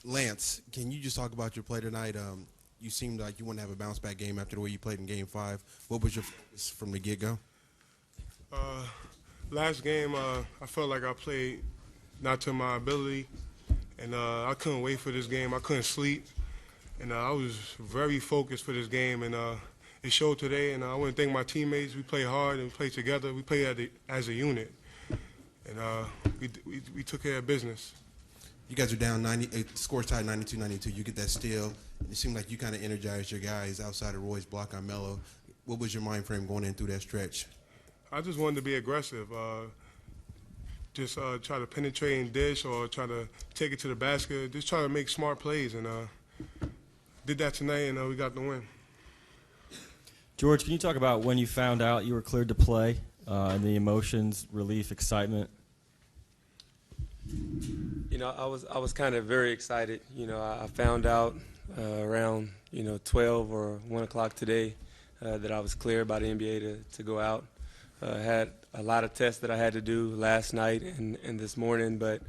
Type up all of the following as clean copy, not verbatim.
Lance, can you just talk about your play tonight? You seemed like you want to have a bounce-back game after the way you played in Game 5. What was your focus from the get-go? Last game, I felt like I played not to my ability, and I couldn't wait for this game. I couldn't sleep, and I was very focused for this game, and it showed today. And I want to thank my teammates. We played hard and we played together. We played as a unit, and we took care of business. You guys are down 90. Scores tied 92-92. You get that steal. It seemed like you kind of energized your guys outside of Roy's block on Melo. What was your mind frame going in through that stretch? I just wanted to be aggressive. Just try to penetrate and dish, or try to take it to the basket. Just try to make smart plays, and did that tonight, and we got the win. George, can you talk about when you found out you were cleared to play and the emotions, relief, excitement? You know, I was kind of very excited. You know, I found out around 12 or 1 o'clock today that I was cleared by the NBA to go out. Had a lot of tests that I had to do last night and this morning, but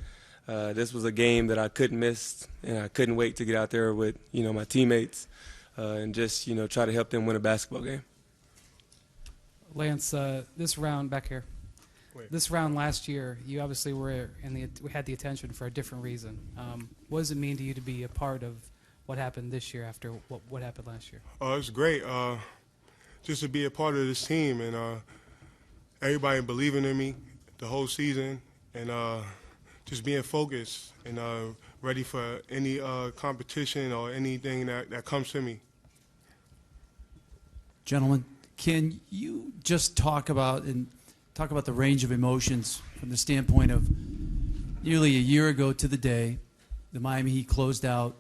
this was a game that I couldn't miss, and I couldn't wait to get out there with my teammates and just try to help them win a basketball game. Lance, this round back here. This round last year, you obviously we had the attention for a different reason. What does it mean to you to be a part of what happened this year after what happened last year? Oh, it's great. Just to be a part of this team, and everybody believing in me the whole season, and just being focused and ready for any competition or anything that comes to me. Gentlemen, can you just talk about the range of emotions from the standpoint of nearly a year ago to the day, the Miami Heat closed out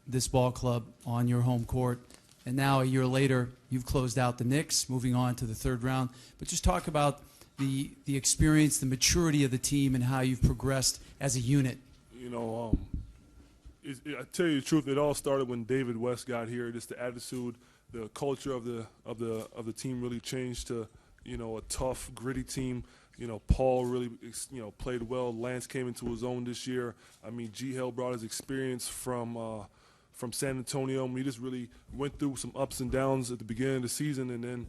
this ball club on your home court, and now a year later you've closed out the Knicks, moving on to the third round. But just talk about the experience, the maturity of the team, and how you've progressed as a unit. I tell you the truth, it all started when David West got here. Just the attitude, the culture of the team really changed to a tough, gritty team. Paul really played well. Lance came into his own this year. I mean, G-Hell brought his experience from San Antonio. We just really went through some ups and downs at the beginning of the season, and then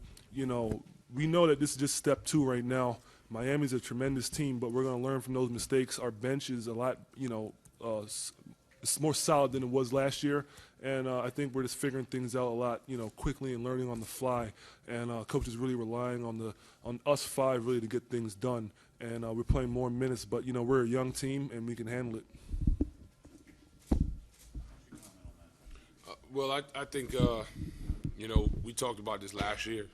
we know that this is just step 2 right now. Miami's a tremendous team, but we're going to learn from those mistakes. Our bench is a lot it's more solid than it was last year, and I think we're just figuring things out a lot, quickly and learning on the fly. And coach is really relying on us 5 really to get things done. And we're playing more minutes, but we're a young team and we can handle it. Well, I think we talked about this last year.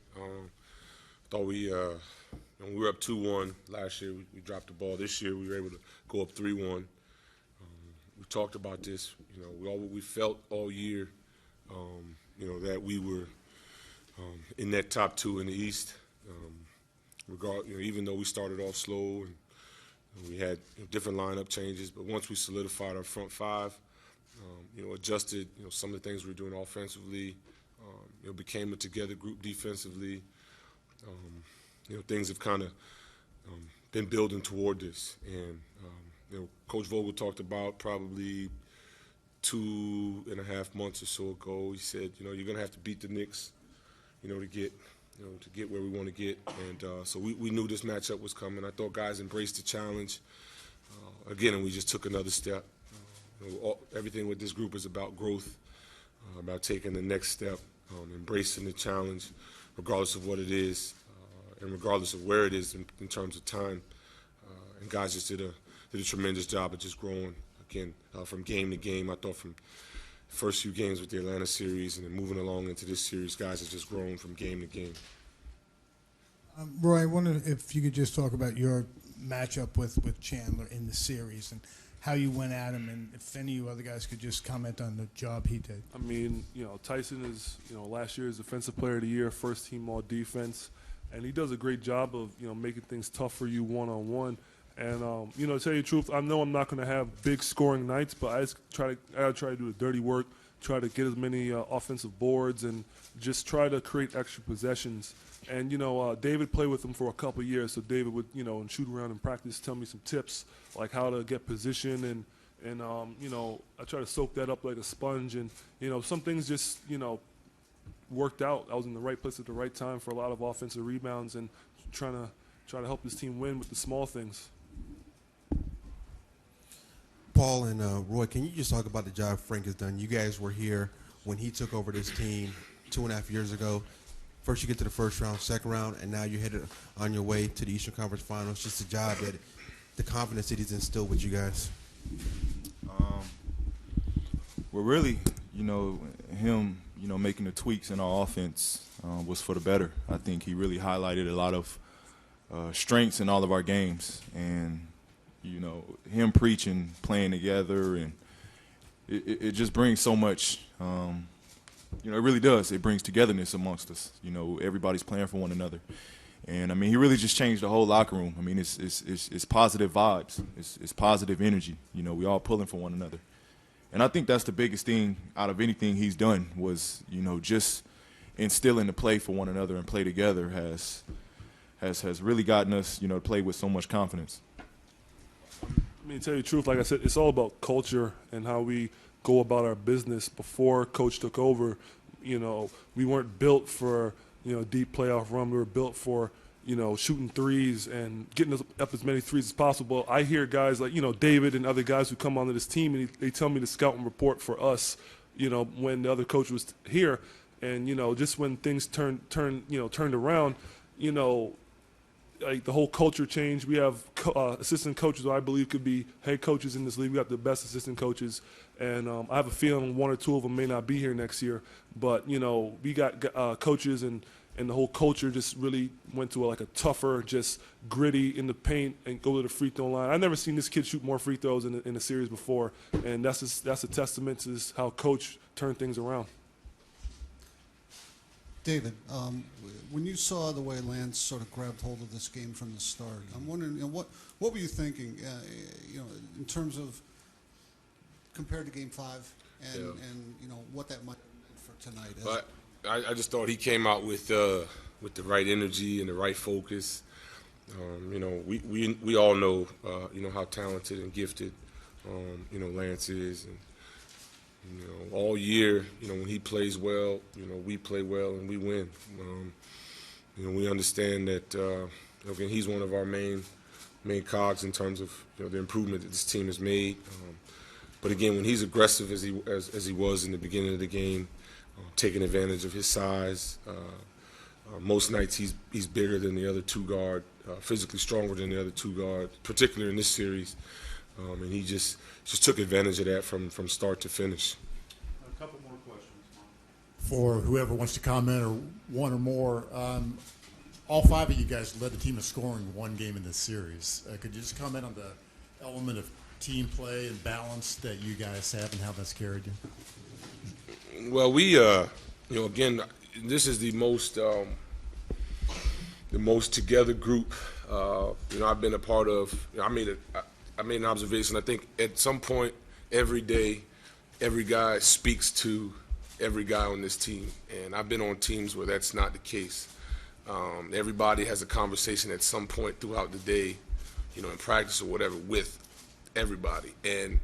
Thought we were up 2-1 last year. We dropped the ball. This year we were able to go up 3-1. We talked about this, we felt all year, that we were in that top 2 in the East. Even though we started off slow and we had different lineup changes, but once we solidified our front 5, adjusted, some of the things we were doing offensively, became a together group defensively. Things have kind of been building toward this, and Coach Vogel talked about probably 2.5 months or so ago. He said, you're going to have to beat the Knicks, to get where we want to get. And so we knew this matchup was coming. I thought guys embraced the challenge again, and we just took another step. Everything with this group is about growth, about taking the next step, embracing the challenge, regardless of what it is, and regardless of where it is in terms of time. And guys just did a tremendous job of just growing, again, from game to game. I thought from the first few games with the Atlanta series and then moving along into this series, guys have just grown from game to game. Roy, I wonder if you could just talk about your matchup with Chandler in the series and how you went at him, and if any of you other guys could just comment on the job he did. I mean, Tyson is, last year's Defensive Player of the Year, first team all defense, and he does a great job of, making things tough for you one-on-one. And, to tell you the truth, I know I'm not going to have big scoring nights, but I try to do the dirty work, try to get as many offensive boards, and just try to create extra possessions. And, David played with him for a couple of years, so David would, and shoot around in practice, tell me some tips, like how to get position and, And, you know, I try to soak that up like a sponge. And, you know, some things just, you know, worked out. I was in the right place at the right time for a lot of offensive rebounds and try to help this team win with the small things. Paul and Roy, can you just talk about the job Frank has done? You guys were here when he took over this team 2.5 years ago. First you get to the first round, second round, and now you're headed on your way to the Eastern Conference Finals. Just the job that, the confidence that he's instilled with you guys. Well, really, you know, him, you know, making the tweaks in our offense was for the better. I think he really highlighted a lot of strengths in all of our games, and you know, him preaching, playing together, and it just brings so much. You know, it really does. It brings togetherness amongst us. You know, everybody's playing for one another, and I mean, he really just changed the whole locker room. I mean, it's positive vibes. It's positive energy. You know, we all pulling for one another. And I think that's the biggest thing out of anything he's done was, you know, just instilling the play for one another and play together has really gotten us, you know, to play with so much confidence. I mean, to tell you the truth, like I said, it's all about culture and how we go about our business. Before Coach took over, you know, we weren't built for, you know, deep playoff run. We were built for, you know, shooting threes and getting up as many threes as possible. I hear guys like, you know, David and other guys who come onto this team, and they tell me the scouting report for us, you know, when the other coach was here. And, you know, just when things turned around, you know, like the whole culture changed. We have assistant coaches who I believe could be head coaches in this league. We got the best assistant coaches. And I have a feeling one or two of them may not be here next year. But, you know, we got coaches and the whole culture just really went to like a tougher, just gritty in the paint and go to the free throw line. I've never seen this kid shoot more free throws in a series before, and that's a testament to how Coach turned things around. David, when you saw the way Lance sort of grabbed hold of this game from the start, I'm wondering, you know, what were you thinking, you know, in terms of compared to Game 5 and you know what that might have meant for tonight? I just thought he came out with the right energy and the right focus. You know, we all know you know how talented and gifted you know Lance is, and you know all year you know when he plays well, you know we play well and we win. You know we understand that again he's one of our main cogs in terms of you know the improvement that this team has made. But again, when he's aggressive as he was in the beginning of the game. Taking advantage of his size. Most nights he's bigger than the other two guard, physically stronger than the other two guard, particularly in this series. And he just took advantage of that from start to finish. A couple more questions. For whoever wants to comment or one or more, all five of you guys led the team in scoring one game in this series. Could you just comment on the element of team play and balance that you guys have and how that's carried you? Well, we, you know, again, this is the most together group. You know, I've been a part of. You know, I made an observation. I think at some point every day, every guy speaks to every guy on this team, and I've been on teams where that's not the case. Everybody has a conversation at some point throughout the day, you know, in practice or whatever, with everybody, and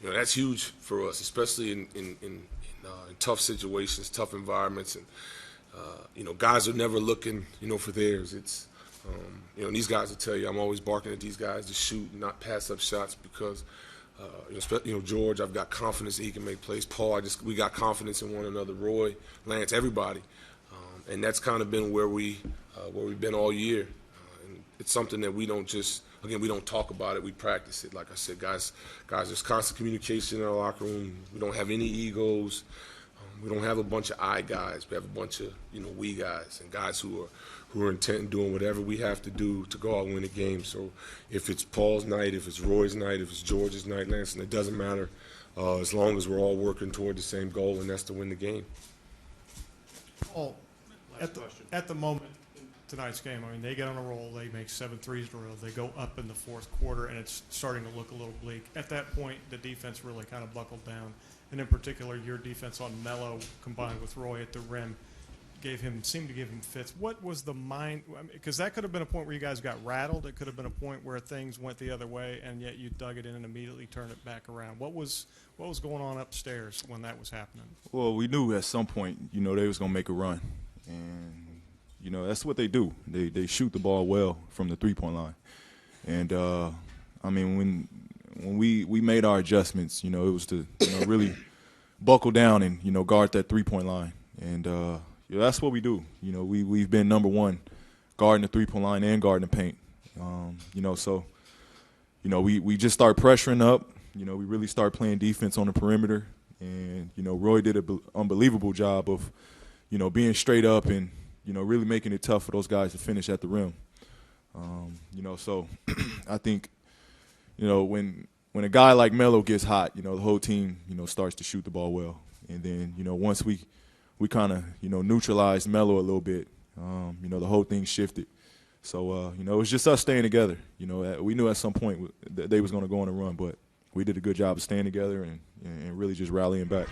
you know, that's huge for us, especially in tough situations, tough environments, and you know, guys are never looking, you know, for theirs. It's you know, and these guys will tell you, I'm always barking at these guys to shoot and not pass up shots because you know, George, I've got confidence that he can make plays. Paul, we got confidence in one another. Roy, Lance, everybody, and that's kind of been where we've been all year. And it's something that we don't just. Again, we don't talk about it. We practice it. Like I said, guys, there's constant communication in our locker room. We don't have any egos. We don't have a bunch of I guys. We have a bunch of, you know, we guys and guys who are intent in doing whatever we have to do to go out and win a game. So if it's Paul's night, if it's Roy's night, if it's George's night, Lance, and it doesn't matter as long as we're all working toward the same goal, and that's to win the game. Paul, at the moment, tonight's game, I mean, they get on a roll, they make 7 threes in a row, they go up in the fourth quarter, and it's starting to look a little bleak. At that point, the defense really kind of buckled down, and in particular, your defense on Melo combined with Roy at the rim. seemed to give him fits. What was the mind? Because that could have been a point where you guys got rattled. It could have been a point where things went the other way, and yet you dug it in and immediately turned it back around. What was going on upstairs when that was happening? Well, we knew at some point, you know, they was gonna make a run, and you know that's what they do. They shoot the ball well from the 3-point line, and I mean when we made our adjustments, you know, it was to really buckle down and guard that 3-point line, and that's what we do. You know, we've been number one guarding the 3-point line and guarding the paint. So we just start pressuring up. You know, we really start playing defense on the perimeter, and Roy did an unbelievable job of being straight up and really making it tough for those guys to finish at the rim. So I think when a guy like Melo gets hot, the whole team starts to shoot the ball well, and then once we kind of neutralized Melo a little bit, the whole thing shifted. So it was just us staying together. We knew at some point that they was going to go on a run, but we did a good job of staying together and really just rallying back.